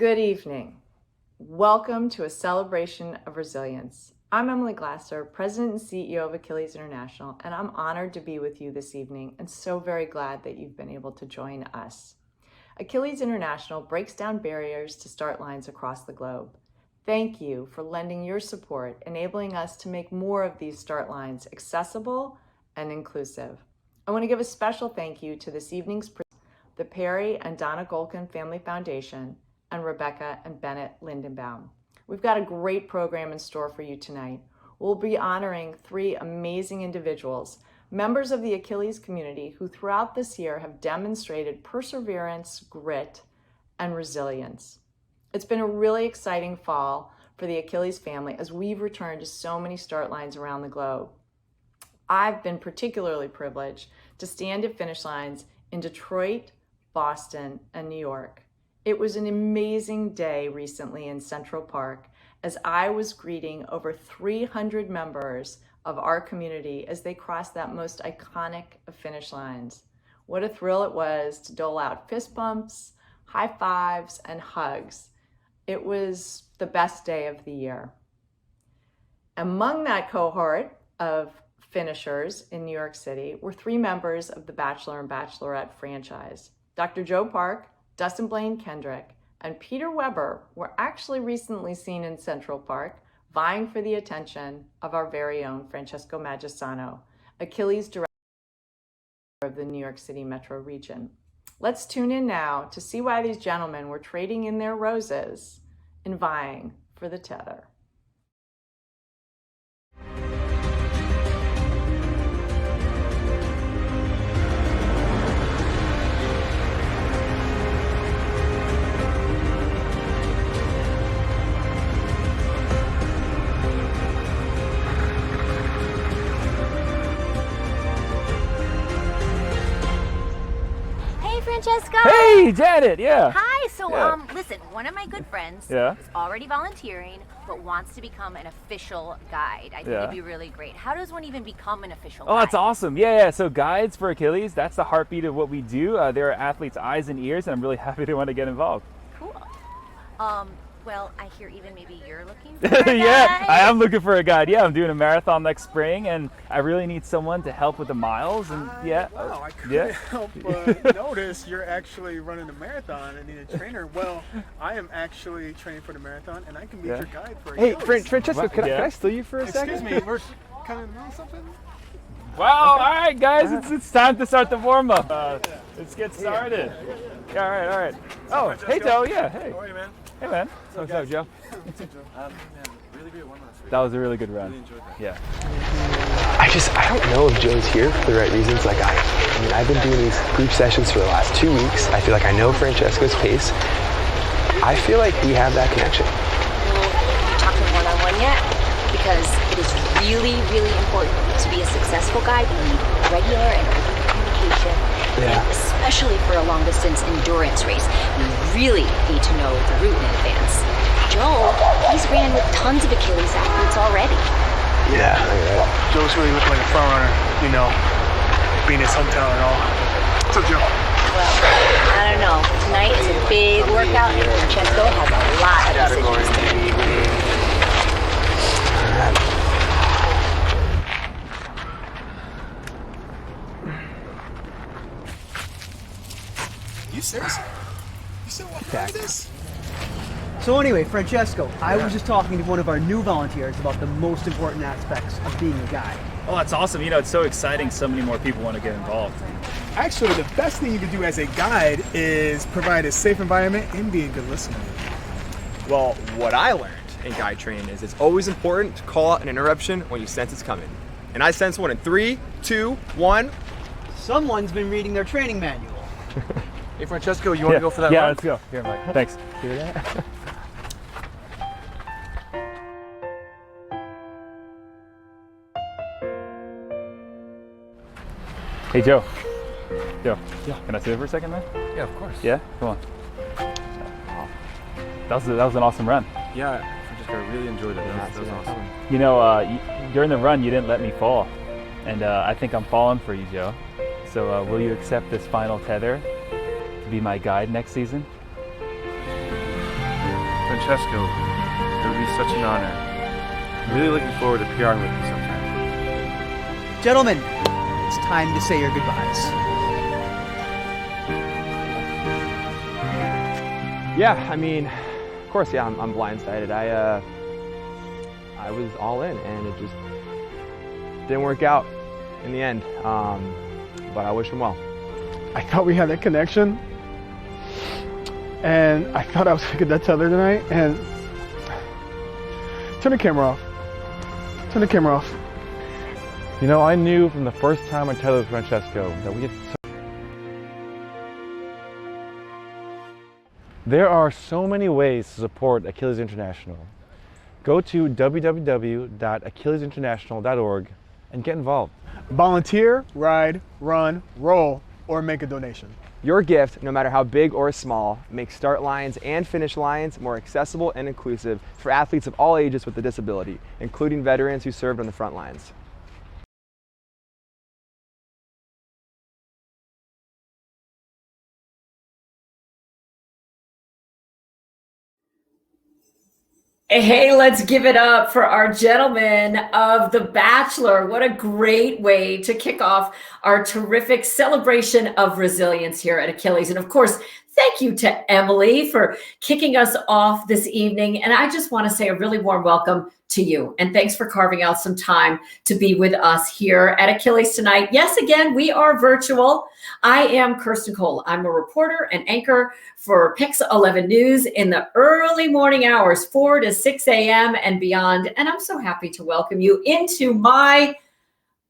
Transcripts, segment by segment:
Good evening. Welcome to a celebration of resilience. I'm Emily Glasser, President and CEO of Achilles International, and I'm honored to be with you this evening and so very glad that you've been able to join us. Achilles International breaks down barriers to start lines across the globe. Thank you for lending your support, enabling us to make more of these start lines accessible and inclusive. I want to give a special thank you to this evening's the Perry and Donna Golkin Family Foundation and Rebecca and Bennett Lindenbaum. We've got a great program in store for you tonight. We'll be honoring three amazing individuals, members of the Achilles community who throughout this year have demonstrated perseverance, grit, and resilience. It's been a really exciting fall for the Achilles family as we've returned to so many start lines around the globe. I've been particularly privileged to stand at finish lines in Detroit, Boston, and New York. It was an amazing day recently in Central Park as I was greeting over 300 members of our community as they crossed that most iconic of finish lines. What a thrill it was to dole out fist bumps, high fives, and hugs. It was the best day of the year. Among that cohort of finishers in New York City were three members of the Bachelor and Bachelorette franchise. Dr. Joe Park, Dustin Blaine Kendrick, and Peter Weber were actually recently seen in Central Park, vying for the attention of our very own Francesco Magisano, Achilles Director of the New York City Metro region. Let's tune in now to see why these gentlemen were trading in their roses and vying for the tether. Francesco. Hey, Janet, yeah. Hi, so Yeah. Listen, one of my good friends Yeah. is already volunteering, but wants to become an official guide. I think it'd be really great. How does one even become an official guide? Oh, that's awesome. Yeah. So guides for Achilles, that's the heartbeat of what we do. They're athletes' eyes and ears, and I'm really happy they want to get involved. Cool. Well, I hear even maybe you're looking for a guide. Yeah, I am looking for a guide. Yeah, I'm doing a marathon next spring, and I really need someone to help with the miles. And Wow, I couldn't help but notice you're actually running a marathon and need a trainer. Well, I am actually training for the marathon, and I can be your guide for Hey, Achilles. Francesco, can I steal you for a second? Excuse me, we're kind of doing something? wow, all right, guys, it's time to start the warm up. Let's get started. Yeah, all right. Oh, hey, Joe. Yeah, hey. How are you, man? Hey, man. What's up, Joe? Really great one last week. That was a really good run. Really enjoyed that. Yeah. I don't know if Joe's here for the right reasons. I mean, I've been doing these group sessions for the last 2 weeks. I feel like I know Francesco's pace. I feel like we have that connection. Well, you talking one-on-one yet? Because it is really, really important to be a successful guide. You need regular and open communication, and especially for a long-distance endurance race. You really need to know the route in advance. Joe, he's ran with tons of Achilles athletes already. Yeah. Joe's really looking like a front runner, being his hometown and all. What's up, Joe? Well, I don't know. Tonight is a big workout, and Francesco has a lot of decisions to make. You serious? You still walking like this? So anyway, Francesco, I was just talking to one of our new volunteers about the most important aspects of being a guide. Oh, that's awesome. It's so exciting. So many more people want to get involved. Actually, the best thing you can do as a guide is provide a safe environment and be a good listener. Well, what I learned in guide training is it's always important to call out an interruption when you sense it's coming. And I sense one in 3, 2, 1. Someone's been reading their training manual. Hey, Francesco, you want to go for that Yeah, run? let's go. Here, Mike. Thanks. Hear that? Hey, Joe. Joe. Yeah. Can I sit for a second, man? Yeah, of course. Yeah? Come on. That was an awesome run. Yeah, Francesco, I really enjoyed it. That was awesome. During the run, you didn't let me fall. And I think I'm falling for you, Joe. So will you accept this final tether to be my guide next season? Francesco, it would be such an honor. I'm really looking forward to PRing with you sometime. Gentlemen, it's time to say your goodbyes. Yeah, I mean, of course, yeah, I'm blindsided. I was all in, and it just didn't work out in the end. But I wish him well. I thought we had that connection, and I thought I was gonna get that tether tonight. And turn the camera off. Turn the camera off. You know, I knew from the first time I tethered with Francesco that we had There are so many ways to support Achilles International. Go to www.achillesinternational.org and get involved. Volunteer, ride, run, roll, or make a donation. Your gift, no matter how big or small, makes start lines and finish lines more accessible and inclusive for athletes of all ages with a disability, including veterans who served on the front lines. Hey, let's give it up for our gentlemen of The Bachelor. What a great way to kick off our terrific celebration of resilience here at Achilles. And of course, thank you to Emily for kicking us off this evening. And I just want to say a really warm welcome to you. And thanks for carving out some time to be with us here at Achilles tonight. Yes, again, we are virtual. I am Kirsten Cole. I'm a reporter and anchor for Pix 11 News in the early morning hours, 4 to 6 a.m. and beyond. And I'm so happy to welcome you into my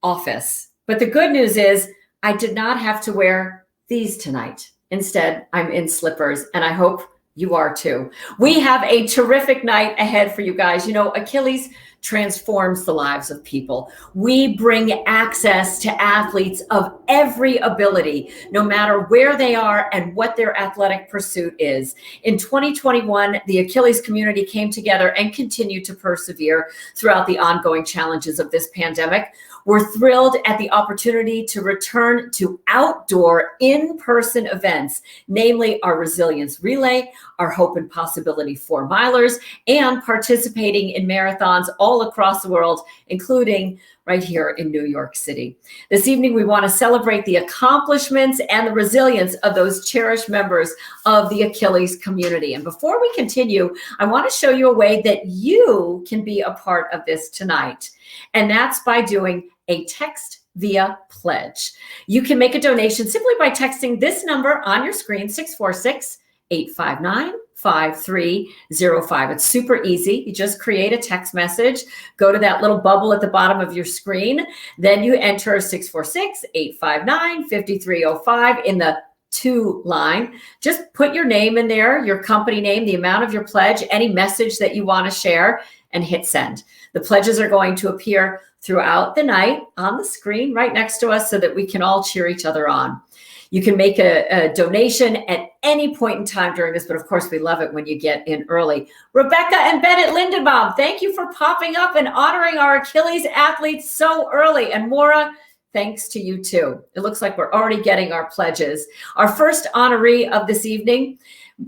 office. But the good news is I did not have to wear these tonight. Instead, I'm in slippers, and I hope you are too. We have a terrific night ahead for you guys. You know, Achilles transforms the lives of people. We bring access to athletes of every ability, no matter where they are and what their athletic pursuit is. In 2021, the Achilles community came together and continued to persevere throughout the ongoing challenges of this pandemic. We're thrilled at the opportunity to return to outdoor in-person events, namely our Resilience Relay, our Hope and Possibility 4-milers, and participating in marathons all across the world, including right here in New York City. This evening, we want to celebrate the accomplishments and the resilience of those cherished members of the Achilles community. And before we continue, I want to show you a way that you can be a part of this tonight. And that's by doing a text via pledge. You can make a donation simply by texting this number on your screen, 646-859-5305. It's super easy. You just create a text message, go to that little bubble at the bottom of your screen, then you enter 646-859-5305 in the to line. Just put your name in there, your company name, the amount of your pledge, any message that you want to share, and hit send. The pledges are going to appear throughout the night on the screen right next to us so that we can all cheer each other on. You can make a donation at any point in time during this, but of course we love it when you get in early. Rebecca and Bennett Lindenbaum, thank you for popping up and honoring our Achilles athletes so early. And Maura, thanks to you too. It looks like we're already getting our pledges. Our first honoree of this evening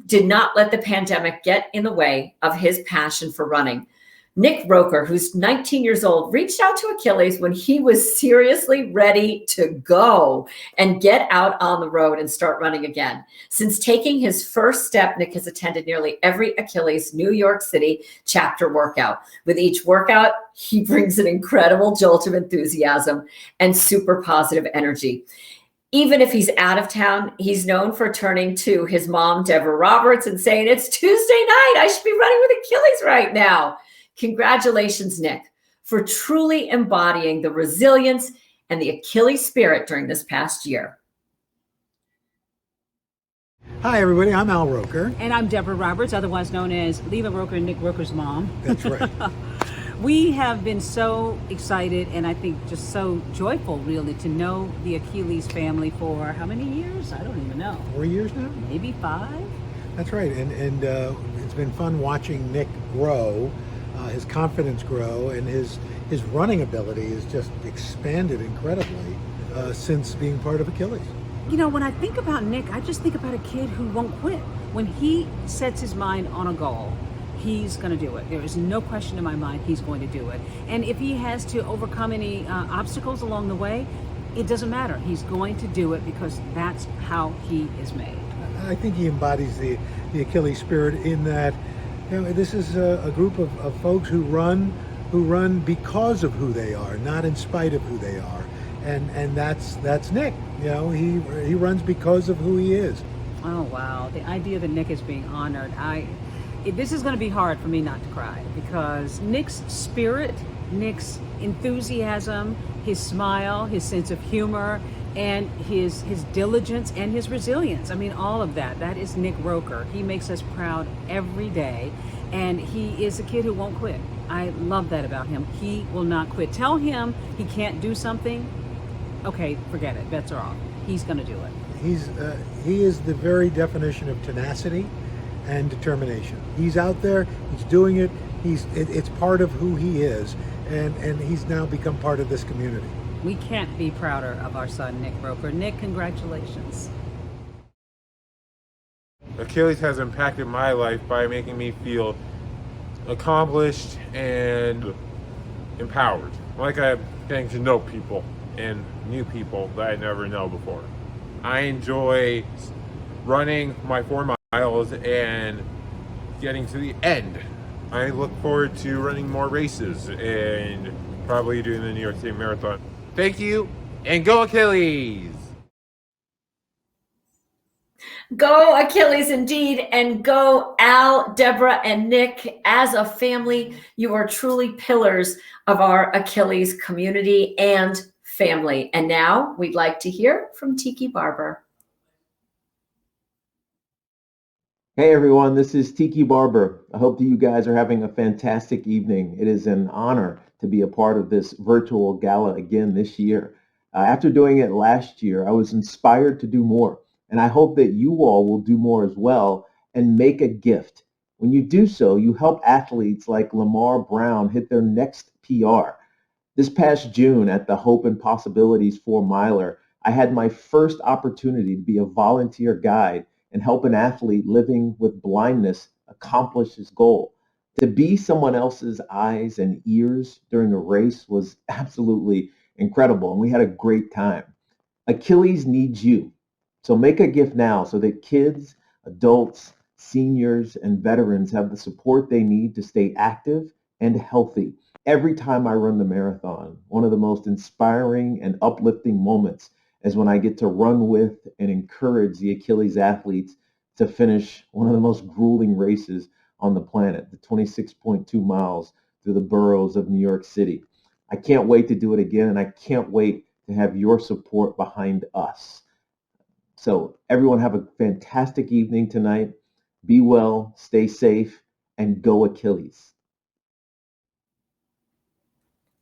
did not let the pandemic get in the way of his passion for running. Nick Roker, who's 19 years old, reached out to Achilles when he was seriously ready to go and get out on the road and start running again. Since taking his first step, Nick has attended nearly every Achilles New York City chapter workout. With each workout, he brings an incredible jolt of enthusiasm and super positive energy. Even if he's out of town, he's known for turning to his mom, Deborah Roberts, and saying, "It's Tuesday night. I should be running with Achilles right now." Congratulations, Nick, for truly embodying the resilience and the Achilles spirit during this past year. Hi, everybody. I'm Al Roker. And I'm Deborah Roberts, otherwise known as Leva Roker and Nick Roker's mom. That's right. We have been so excited and I think just so joyful, really, to know the Achilles family for how many years? I don't even know. 4 years now? Maybe 5? That's right. And it's been fun watching Nick grow. His confidence grow, and his running ability has just expanded incredibly since being part of Achilles. You know, when I think about Nick, I just think about a kid who won't quit. When he sets his mind on a goal, he's going to do it. There is no question in my mind he's going to do it. And if he has to overcome any obstacles along the way, it doesn't matter. He's going to do it because that's how he is made. I think he embodies the Achilles spirit in that, you know, this is a group of folks who run because of who they are, not in spite of who they are. And that's Nick. You know, he runs because of who he is. Oh wow, the idea that Nick is being honored. This is going to be hard for me not to cry, because Nick's spirit, Nick's enthusiasm, his smile, his sense of humor, and his diligence and his resilience. I mean, all of that is Nick Roker. He makes us proud every day, and he is a kid who won't quit. I love that about him. He will not quit. Tell him he can't do something, okay, forget it, bets are off. He's going to do it. He is the very definition of tenacity and determination. He's out there, he's doing it, it's part of who he is, and he's now become part of this community. We can't be prouder of our son, Nick Roker. Nick, congratulations. Achilles has impacted my life by making me feel accomplished and empowered. Like I'm getting to know people and new people that I never know before. I enjoy running my 4 miles and getting to the end. I look forward to running more races and probably doing the New York City Marathon. Thank you, and go Achilles! Go Achilles indeed, and go Al, Deborah, and Nick. As a family, you are truly pillars of our Achilles community and family. And now we'd like to hear from Tiki Barber. Hey everyone, this is Tiki Barber. I hope that you guys are having a fantastic evening. It is an honor to be a part of this virtual gala again this year. After doing it last year, I was inspired to do more, and I hope that you all will do more as well and make a gift. When you do so, you help athletes like Lamar Brown hit their next PR. This past June at the Hope and Possibilities 4 Miler, I had my first opportunity to be a volunteer guide and help an athlete living with blindness accomplish his goal. To be someone else's eyes and ears during a race was absolutely incredible, and we had a great time. Achilles needs you. So make a gift now so that kids, adults, seniors, and veterans have the support they need to stay active and healthy. Every time I run the marathon, one of the most inspiring and uplifting moments is when I get to run with and encourage the Achilles athletes to finish one of the most grueling races on the planet, the 26.2 miles through the boroughs of New York City. I can't wait to do it again, and I can't wait to have your support behind us. So everyone have a fantastic evening tonight. Be well, stay safe, and go Achilles.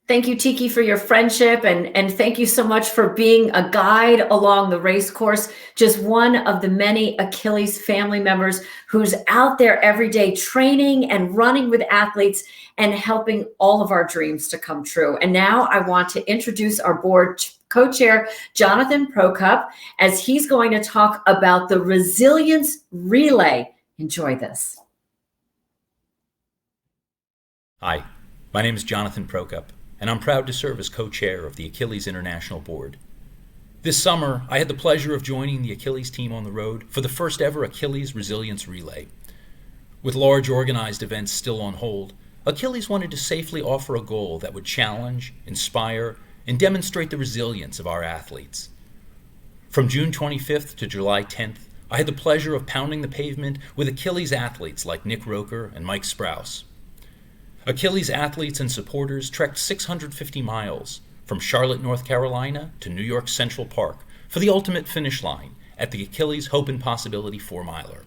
Thank you, Tiki, for your friendship, and thank you so much for being a guide along the race course. Just one of the many Achilles family members who's out there every day training and running with athletes and helping all of our dreams to come true. And now I want to introduce our board co-chair, Jonathan Prokop, as he's going to talk about the Resilience Relay. Enjoy this. Hi, my name is Jonathan Prokop, and I'm proud to serve as co-chair of the Achilles International Board. This summer, I had the pleasure of joining the Achilles team on the road for the first ever Achilles Resilience Relay. With large organized events still on hold, Achilles wanted to safely offer a goal that would challenge, inspire, and demonstrate the resilience of our athletes. From June 25th to July 10th, I had the pleasure of pounding the pavement with Achilles athletes like Nick Roker and Mike Sprouse. Achilles athletes and supporters trekked 650 miles from Charlotte, North Carolina to New York Central Park for the ultimate finish line at the Achilles Hope and Possibility 4 Miler.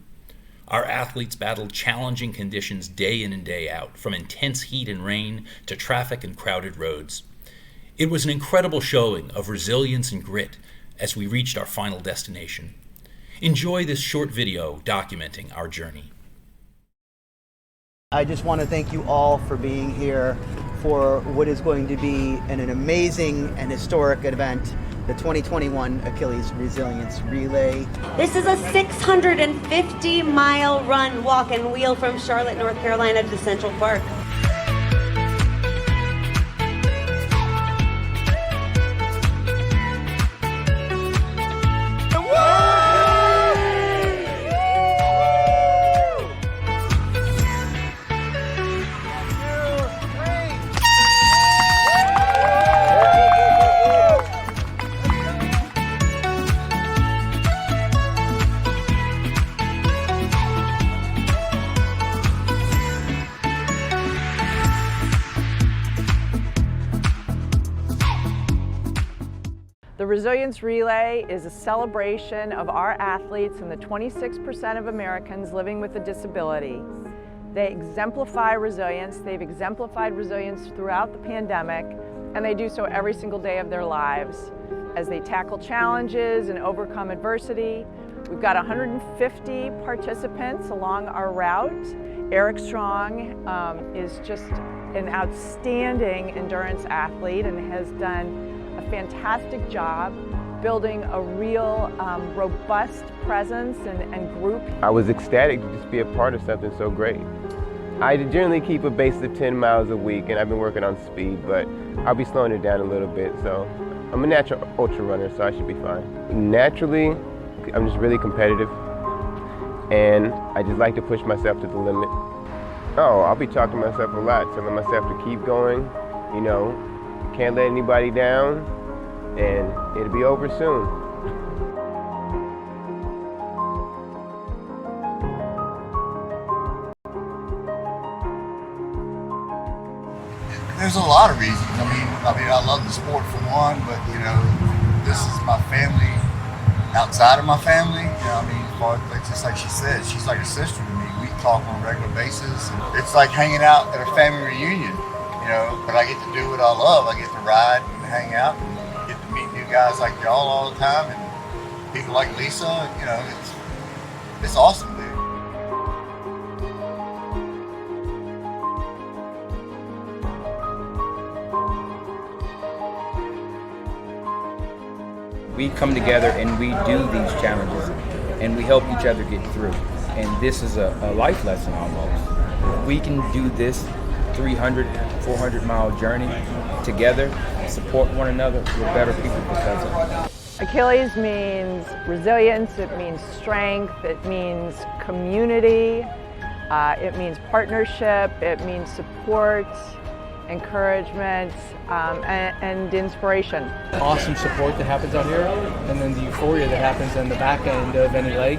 Our athletes battled challenging conditions day in and day out, from intense heat and rain to traffic and crowded roads. It was an incredible showing of resilience and grit as we reached our final destination. Enjoy this short video documenting our journey. I just want to thank you all for being here for what is going to be an amazing and historic event the 2021 Achilles Resilience Relay. This is a 650-mile run, walk, and wheel from Charlotte, North Carolina to Central Park. The Resilience Relay is a celebration of our athletes and the 26% of Americans living with a disability. They exemplify resilience. They've exemplified resilience throughout the pandemic, and they do so every single day of their lives as they tackle challenges and overcome adversity. We've got 150 participants along our route. Eric Strong is just an outstanding endurance athlete and has done a fantastic job building a real robust presence and group. I was ecstatic to just be a part of something so great. I generally keep a base of 10 miles a week, and I've been working on speed, but I'll be slowing it down a little bit. So I'm a natural ultra runner, so I should be fine. Naturally, I'm just really competitive, and I just like to push myself to the limit. Oh, I'll be talking to myself a lot, telling myself to keep going, you know, can't let anybody down, and it'll be over soon. There's a lot of reasons. I mean, I love the sport for one, but you know, this is my family outside of my family. You know, I mean, it's just like she said, she's like a sister to me. We talk on a regular basis. It's like hanging out at a family reunion. You know, but I get to do what I love. I get to ride and hang out and get to meet new guys like y'all all the time and people like Lisa. You know, it's awesome, dude. We come together and we do these challenges and we help each other get through. And this is a life lesson almost. We can do this 300, 400-mile journey together, support one another. We're better people because of it. Achilles means resilience, it means strength, it means community, it means partnership, it means support, encouragement, and inspiration. Awesome support that happens out here, and then the euphoria that happens in the back end of any leg.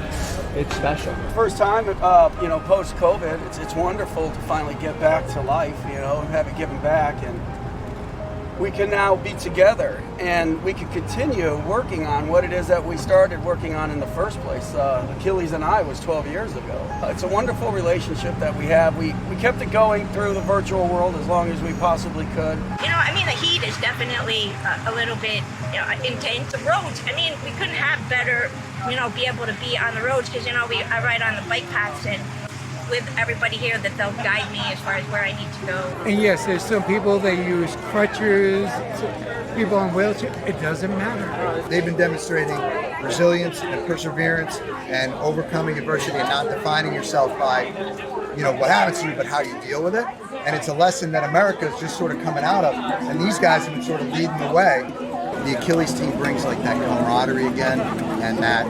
It's special. First time, you know, post-COVID, it's wonderful to finally get back to life, you know, and have it given back, and we can now be together, and we can continue working on what it is that we started working on in the first place. Achilles and I was 12 years ago. It's a wonderful relationship that we have. We kept it going through the virtual world as long as we possibly could. You know, I mean, the heat is definitely a little bit, you know, intense. The roads, I mean, we couldn't have better, you know, be able to be on the roads because, you know, I ride on the bike paths and with everybody here that they'll guide me as far as where I need to go. And yes, there's some people that use crutches, people on wheelchairs. It doesn't matter. They've been demonstrating resilience and perseverance and overcoming adversity and not defining yourself by, you know, what happens to you, but how you deal with it. And it's a lesson that America is just sort of coming out of. And these guys have been sort of leading the way. The Achilles team brings like that camaraderie again and that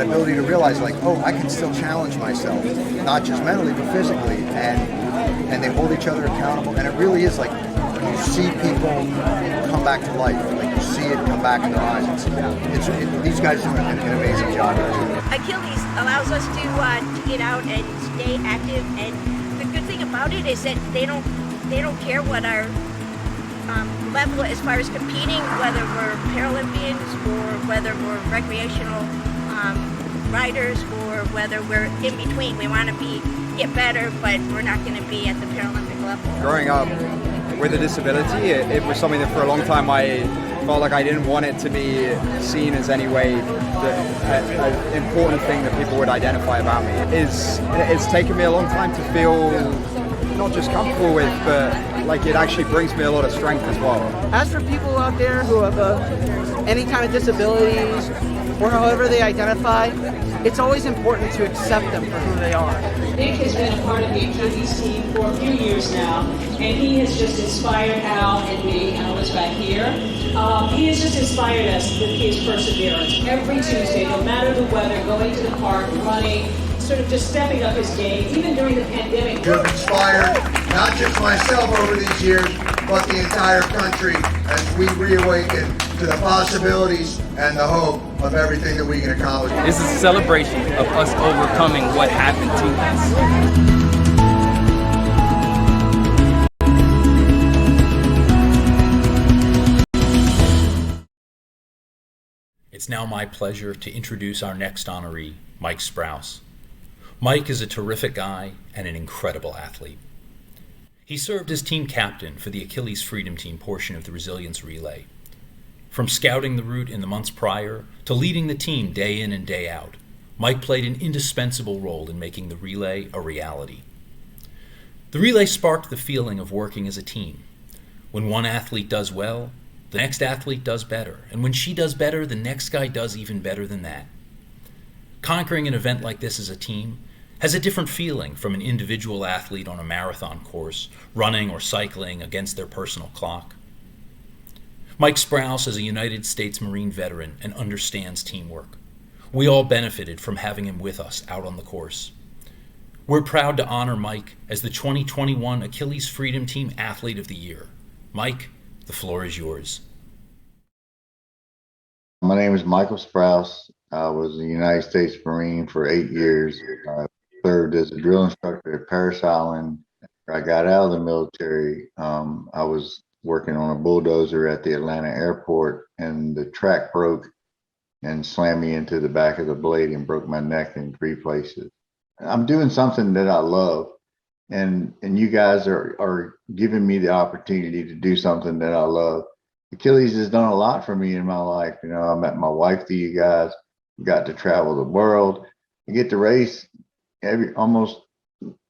ability to realize like, oh, I can still challenge myself, not just mentally but physically, and they hold each other accountable. And it really is like you see people come back to life, like you see it come back in their eyes. These guys do an amazing job. Achilles allows us to get out and stay active, and the good thing about it is that they don't care what our level as far as competing, whether we're Paralympians or whether we're recreational riders or whether we're in between. We want to get better, but we're not going to be at the Paralympic level. Growing up with a disability, it was something that for a long time I felt like I didn't want it to be seen as any way an important thing that people would identify about me. It's taken me a long time to feel not just comfortable with, but like it actually brings me a lot of strength as well. As for people out there who have any kind of disabilities or however they identify, it's always important to accept them for who they are. Nick has been a part of the Achilles team for a few years now, and he has just inspired Al and me. Al is back here. He has just inspired us with his perseverance. Every Tuesday, no matter the weather, going to the park, running, sort of just stepping up his game, even during the pandemic. You have inspired not just myself over these years, but the entire country as we reawaken to the possibilities and the hope of everything that we can accomplish. This is a celebration of us overcoming what happened to us. It's now my pleasure to introduce our next honoree, Mike Sprouse. Mike is a terrific guy and an incredible athlete. He served as team captain for the Achilles Freedom Team portion of the Resilience Relay. From scouting the route in the months prior to leading the team day in and day out, Mike played an indispensable role in making the relay a reality. The relay sparked the feeling of working as a team. When one athlete does well, the next athlete does better, and when she does better, the next guy does even better than that. Conquering an event like this as a team has a different feeling from an individual athlete on a marathon course, running or cycling against their personal clock. Mike Sprouse is a United States Marine veteran and understands teamwork. We all benefited from having him with us out on the course. We're proud to honor Mike as the 2021 Achilles Freedom Team Athlete of the Year. Mike, the floor is yours. My name is Michael Sprouse. I was a United States Marine for 8 years. I served as a drill instructor at Parris Island. I got out of the military. I was working on a bulldozer at the Atlanta airport, and the track broke and slammed me into the back of the blade and broke my neck in 3 places. I'm doing something that I love, and you guys are giving me the opportunity to do something that I love. Achilles has done a lot for me in my life. You know, I met my wife through you guys, got to travel the world. You get to race almost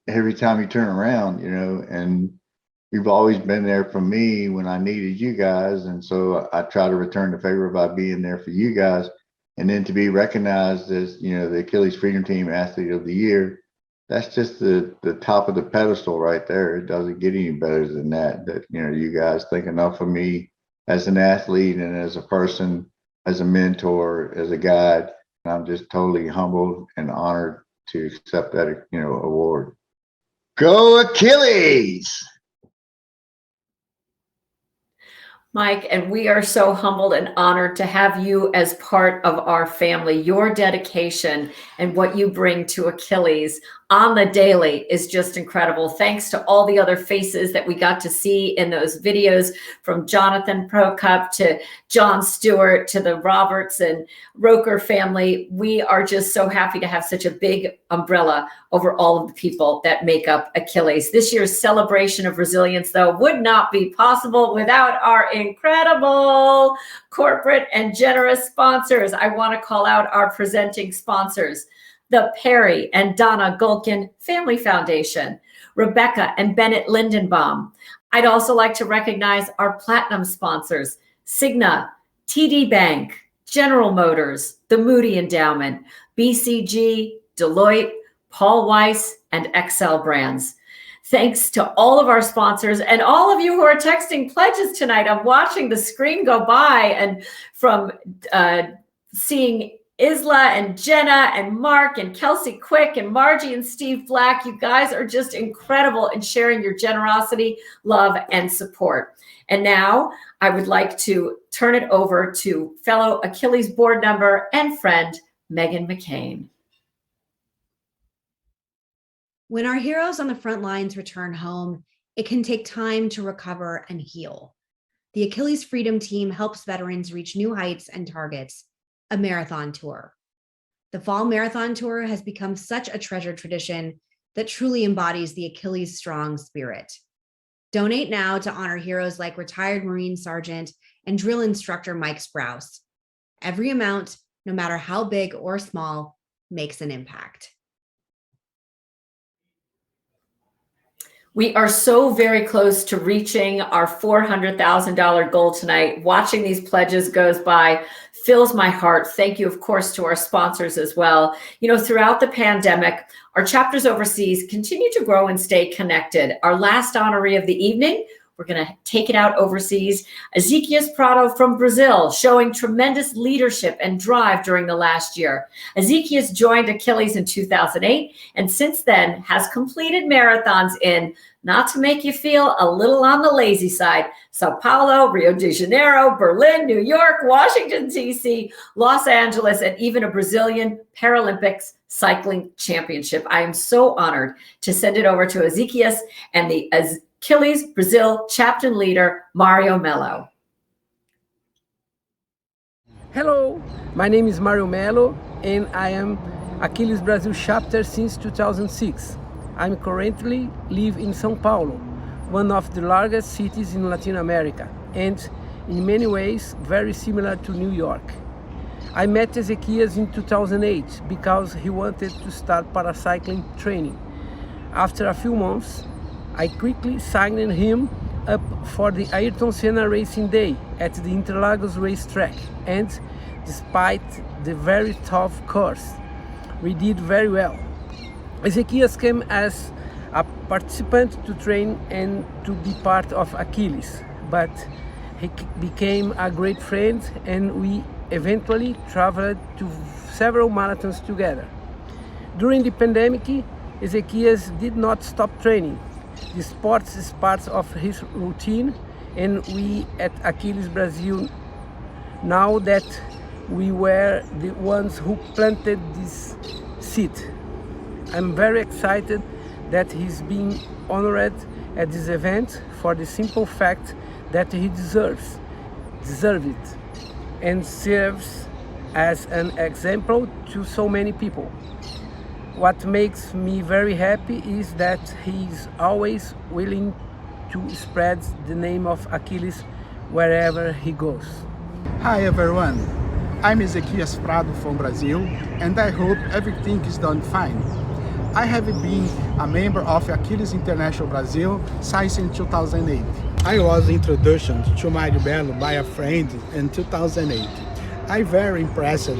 every time you turn around, you know, and you've always been there for me when I needed you guys. And so I try to return the favor by being there for you guys. And then to be recognized as, you know, the Achilles Freedom Team Athlete of the Year, that's just the top of the pedestal right there. It doesn't get any better than that, you know, you guys think enough of me as an athlete and as a person, as a mentor, as a guide. And I'm just totally humbled and honored to accept that, you know, award. Go Achilles! Mike, and we are so humbled and honored to have you as part of our family. Your dedication and what you bring to Achilles on the daily is just incredible. Thanks to all the other faces that we got to see in those videos, from Jonathan Procup to John Stewart to the Roberts and Roker family. We are just so happy to have such a big umbrella over all of the people that make up Achilles. This year's celebration of resilience, though, would not be possible without our incredible corporate and generous sponsors. I want to call out our presenting sponsors: the Perry and Donna Gulkin Family Foundation, Rebecca and Bennett Lindenbaum. I'd also like to recognize our platinum sponsors: Cigna, TD Bank, General Motors, the Moody Endowment, BCG, Deloitte, Paul Weiss, and XL Brands. Thanks to all of our sponsors and all of you who are texting pledges tonight. I'm watching the screen go by, and from seeing Isla and Jenna and Mark and Kelsey Quick and Margie and Steve Black, you guys are just incredible in sharing your generosity, love, and support. And now I would like to turn it over to fellow Achilles board member and friend, Megan McCain. When our heroes on the front lines return home, it can take time to recover and heal. The Achilles Freedom Team helps veterans reach new heights and targets, a marathon tour. The Fall Marathon Tour has become such a treasured tradition that truly embodies the Achilles strong spirit. Donate now to honor heroes like retired Marine Sergeant and drill instructor Mike Sprouse. Every amount, no matter how big or small, makes an impact. We are so very close to reaching our $400,000 goal tonight. Watching these pledges goes by fills my heart. Thank you, of course, to our sponsors as well. You know, throughout the pandemic, our chapters overseas continue to grow and stay connected. Our last honoree of the evening, we're going to take it out overseas. Ezequias Prado from Brazil, showing tremendous leadership and drive during the last year. Ezequias joined Achilles in 2008, and since then has completed marathons in, not to make you feel a little on the lazy side, Sao Paulo, Rio de Janeiro, Berlin, New York, Washington, D.C., Los Angeles, and even a Brazilian Paralympics cycling championship. I am so honored to send it over to Ezequias and the Achilles Brazil chapter leader, Mario Melo. Hello, my name is Mario Melo, and I am Achilles Brazil chapter since 2006. I currently live in São Paulo, one of the largest cities in Latin America, and in many ways very similar to New York. I met Ezequias in 2008 because he wanted to start paracycling training. After a few months, I quickly signed him up for the Ayrton Senna Racing Day at the Interlagos racetrack, and despite the very tough course, we did very well. Ezequias came as a participant to train and to be part of Achilles, but he became a great friend, and we eventually traveled to several marathons together. During the pandemic, Ezequias did not stop training. The sport is part of his routine, and we at Achilles Brazil, now that we were the ones who planted this seed. I'm very excited that he's being honored at this event for the simple fact that he deserves it, and serves as an example to so many people. What makes me very happy is that he's always willing to spread the name of Achilles wherever he goes. Hi everyone, I'm Ezequias Prado from Brazil, and I hope everything is done fine. I have been a member of Achilles International Brazil since in 2008. I was introduced to Mario Melo by a friend in 2008. I'm very impressed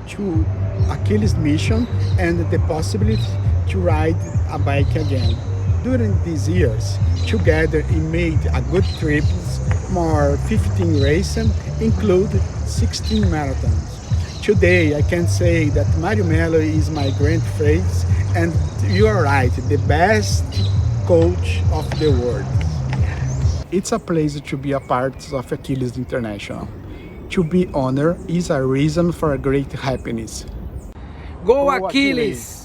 to Achilles' mission and the possibility to ride a bike again. During these years, together we made a good trips, more 15 races, include 16 marathons. Today, I can say that Mario Melo is my great friend, and you are right, the best coach of the world. It's a pleasure to be a part of Achilles International. To be honored is a reason for a great happiness. Go Achilles!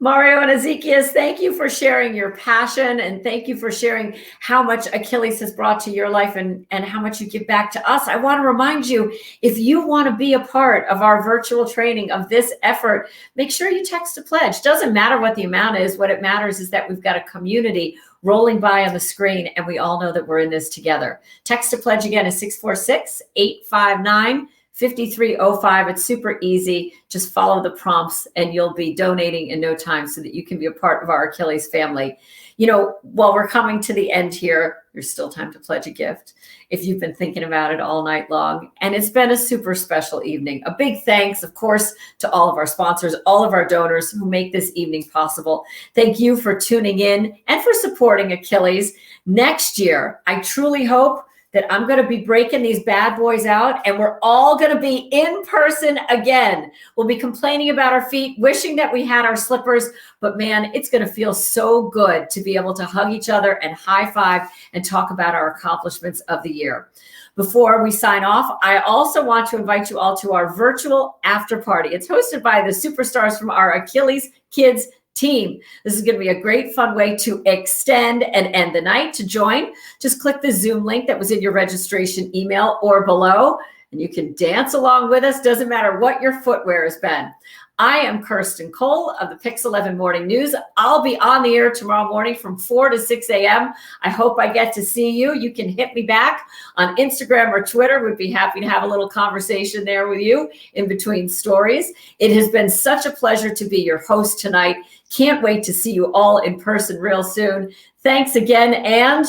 Mario and Ezequias, thank you for sharing your passion, and thank you for sharing how much Achilles has brought to your life and how much you give back to us. I want to remind you, if you want to be a part of our virtual training of this effort, make sure you text a pledge. Doesn't matter what the amount is. What it matters is that we've got a community rolling by on the screen, and we all know that we're in this together. Text to pledge again is 646-859-5305. It's super easy. Just follow the prompts and you'll be donating in no time so that you can be a part of our Achilles family. You know, while we're coming to the end here, there's still time to pledge a gift if you've been thinking about it all night long. And it's been a super special evening. A big thanks, of course, to all of our sponsors, all of our donors who make this evening possible. Thank you for tuning in and for supporting Achilles. Next year, I truly hope that I'm going to be breaking these bad boys out, and we're all going to be in person again. We'll be complaining about our feet, wishing that we had our slippers, but man, it's going to feel so good to be able to hug each other and high five and talk about our accomplishments of the year. Before we sign off, I also want to invite you all to our virtual after party. It's hosted by the superstars from our Achilles Kids team. This is going to be a great fun way to extend and end the night. To join, just click the Zoom link that was in your registration email or below, and you can dance along with us. Doesn't matter what your footwear has been. I am Kirsten Cole of the Pix 11 Morning News. I'll be on the air tomorrow morning from 4 to 6 a.m. I hope I get to see you. You can hit me back on Instagram or Twitter. We'd be happy to have a little conversation there with you in between stories. It has been such a pleasure to be your host tonight. Can't wait to see you all in person real soon. Thanks again, and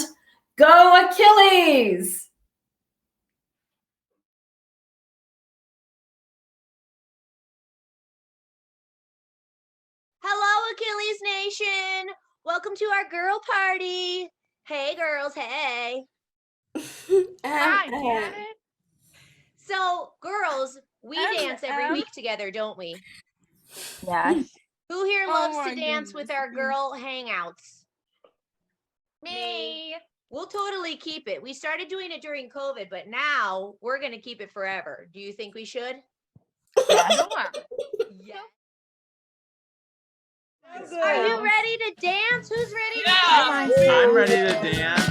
go Achilles! Hello, Achilles Nation. Welcome to our girl party. Hey, girls. Hey. Hi, Janet. So, girls, we dance every week together, don't we? Yes. Who here Oh loves my to dance with our girl hangouts? Me. We'll totally keep it. We started doing it during COVID, but now we're going to keep it forever. Do you think we should? Sure. Yeah. Are you ready to dance? Who's ready to dance? I'm ready to dance.